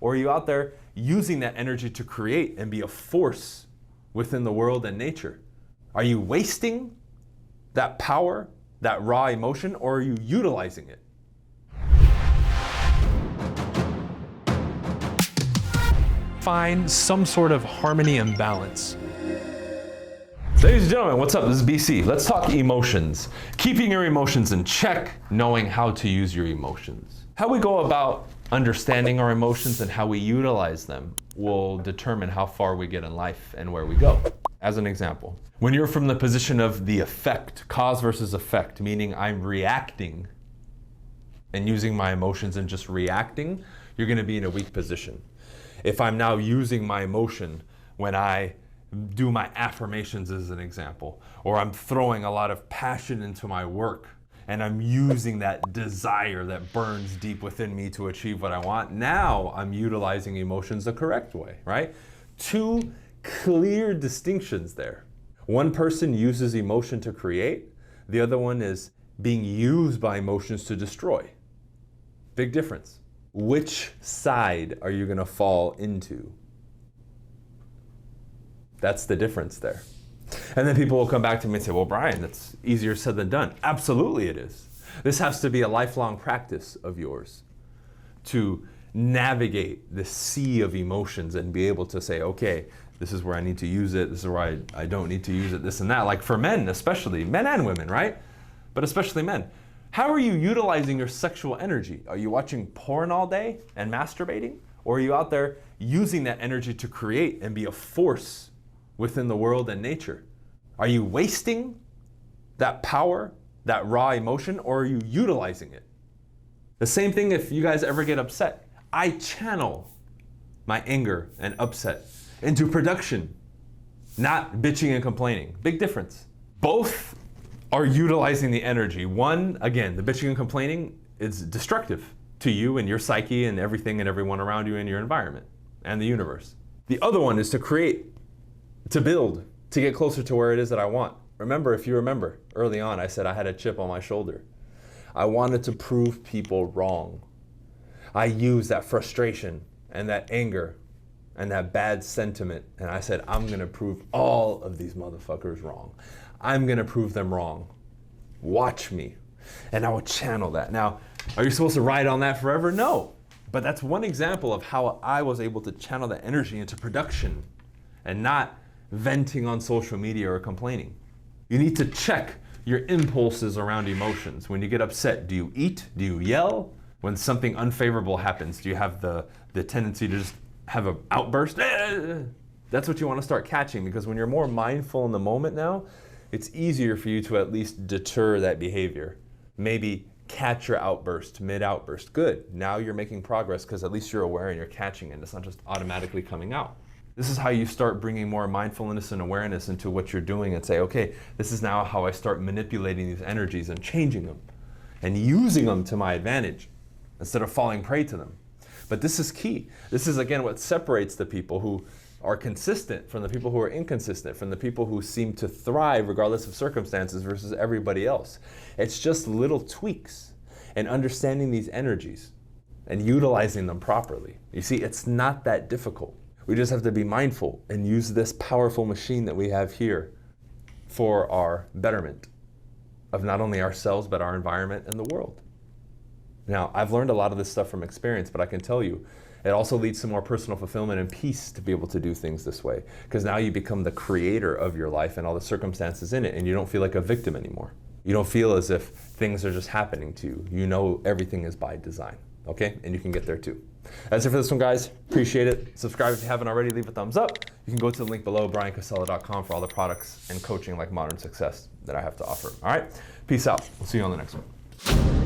Or are you out there using that energy to create and be a force within the world and nature? Are you wasting that power, that raw emotion, or are you utilizing it? Find some sort of harmony and balance. Ladies and gentlemen, what's up? This is BC. Let's talk emotions. Keeping your emotions in check, knowing how to use your emotions. How we go about understanding our emotions and how we utilize them will determine how far we get in life and where we go. As an example, when you're from the position of the effect, cause versus effect, meaning I'm reacting and using my emotions and just reacting, you're gonna be in a weak position. If I'm now using my emotion when I do my affirmations as an example, or I'm throwing a lot of passion into my work and I'm using that desire that burns deep within me to achieve what I want, now I'm utilizing emotions the correct way, right? Two clear distinctions there. One person uses emotion to create, the other one is being used by emotions to destroy. Big difference. Which side are you gonna fall into? That's the difference there. And then people will come back to me and say, well, Bryan, that's easier said than done. Absolutely it is. This has to be a lifelong practice of yours to navigate the sea of emotions and be able to say, okay, this is where I need to use it, this is where I don't need to use it, this and that. Like for men especially, men and women, right? But especially men. How are you utilizing your sexual energy? Are you watching porn all day and masturbating? Or are you out there using that energy to create and be a force within the world and nature? Are you wasting that power, that raw emotion, or are you utilizing it? The same thing if you guys ever get upset. I channel my anger and upset into production, not bitching and complaining. Big difference. Both are utilizing the energy. One, again, the bitching and complaining is destructive to you and your psyche and everything and everyone around you in your environment and the universe. The other one is to create, to build, to get closer to where it is that I want. Remember, if you remember, early on I said I had a chip on my shoulder. I wanted to prove people wrong. I used that frustration and that anger and that bad sentiment, and I said, I'm gonna prove all of these motherfuckers wrong. I'm gonna prove them wrong. Watch me. And I would channel that. Now, are you supposed to ride on that forever? No. But that's one example of how I was able to channel that energy into production and not venting on social media or complaining. You need to check your impulses around emotions. When you get upset, do you eat? Do you yell? When something unfavorable happens, do you have the tendency to just have an outburst? That's what you want to start catching, because when you're more mindful in the moment now, it's easier for you to at least deter that behavior. Maybe catch your outburst, mid-outburst. Good, now you're making progress because at least you're aware and you're catching it. It's not just automatically coming out. This is how you start bringing more mindfulness and awareness into what you're doing and say, okay, this is now how I start manipulating these energies and changing them and using them to my advantage instead of falling prey to them. But this is key. This is, again, what separates the people who are consistent from the people who are inconsistent, from the people who seem to thrive regardless of circumstances versus everybody else. It's just little tweaks and understanding these energies and utilizing them properly. You see, it's not that difficult. We just have to be mindful and use this powerful machine that we have here for our betterment of not only ourselves, but our environment and the world. Now, I've learned a lot of this stuff from experience, but I can tell you, it also leads to more personal fulfillment and peace to be able to do things this way. Because now you become the creator of your life and all the circumstances in it, and you don't feel like a victim anymore. You don't feel as if things are just happening to you. You know everything is by design, okay? And you can get there too. That's it for this one, guys. Appreciate it. Subscribe if you haven't already. Leave a thumbs up. You can go to the link below, bryancasella.com, for all the products and coaching like Modern Success that I have to offer. All right? Peace out. We'll see you on the next one.